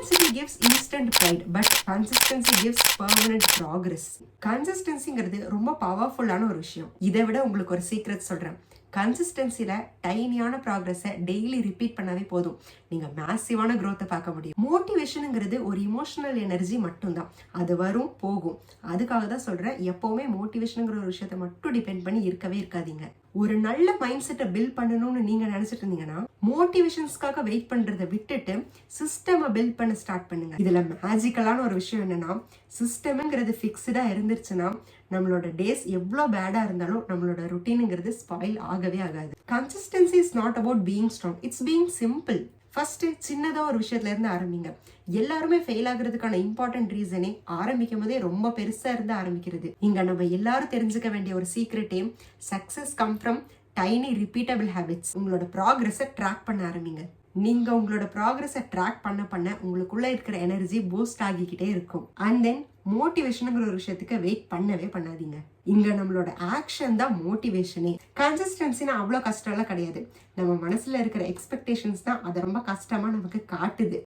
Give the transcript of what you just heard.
Intensity gives instant bright, but consistency gives permanent progress. கன்சிஸ்டன்சிங்கிறது ரொம்ப பவர்ஃபுல்லான ஒரு விஷயம். இதை விட உங்களுக்கு ஒரு சீக்ரெட் சொல்றேன். கன்சிஸ்டன்சில டைனியான ப்ராக்ரஸை டெய்லி ரிப்பீட் பண்ணாவே போதும், நீங்க மேசிவான growth பார்க்க முடியும். மோட்டிவேஷனுங்கிறது ஒரு இமோஷனல் எனர்ஜி மட்டும்தான். அது வரும் போகும். அதுக்காக தான் சொல்றேன், எப்பவுமே மோட்டிவேஷனுங்கிற ஒரு விஷயத்த மட்டும் டிபெண்ட் பண்ணி இருக்கவே இருக்காதீங்க. ஒரு நல்ல மைண்ட் செட்டை பில்ட் பண்ணணும்னு நீங்க நினைச்சிட்டு இருந்தீங்கன்னா மோட்டிவேஷன்ஸ்க்காக வெயிட் பண்றதை விட்டுட்டு சிஸ்டமை பில்ட் பண்ண ஸ்டார்ட் பண்ணுங்க. இதுல மேஜிக்கலான ஒரு விஷயம் என்னன்னா, சிஸ்டம்ங்கிறது ஃபிக்ஸ்டா இருந்துருச்சுன்னா நம்மளோட டேஸ் எவ்வளோ பேடா இருந்தாலும் நம்மளோட ருட்டீனுங்கிறது ஸ்பாயில் ஆகவே ஆகாது. Consistency is not about being strong, it's being simple. First சின்னதா ஒரு விஷயத்துல இருந்து ஆரம்பிங்க. எல்லாருமே ஃபெயில் ஆகுறதுக்கான இம்பார்ட்டன்ட் ரீசனே ஆரம்பிக்கும் போதே ரொம்ப பெருசா இருந்து ஆரம்பிக்கிறது. இங்க நம்ம எல்லாரும் தெரிஞ்சுக்க வேண்டிய ஒரு சீக்ரெட்டே, success come from tiny repeatable habits. உங்களோட ப்ராக்ரஸை ட்ராக் பண்ண ஆரம்பிங்க. நீங்க உங்களோட ப்ராக்ரஸை ட்ராக் பண்ண உங்களுக்குள்ள இருக்கிற எனர்ஜி பூஸ்ட் ஆகிக்கிட்டே இருக்கும். அண்ட் தென் மோட்டிவேஷனுங்கிற ஒரு விஷயத்துக்கு வெயிட் பண்ணவே பண்ணாதீங்க. இங்க நம்மளோட ஆக்ஷன் தான் மோட்டிவேஷனே. கன்சிஸ்டன்சினா அவ்வளோ கஷ்டம்லாம் கிடையாது. நம்ம மனசுல இருக்கிற எக்ஸ்பெக்டேஷன்ஸ் தான் அதை ரொம்ப கஷ்டமா நமக்கு காட்டுது.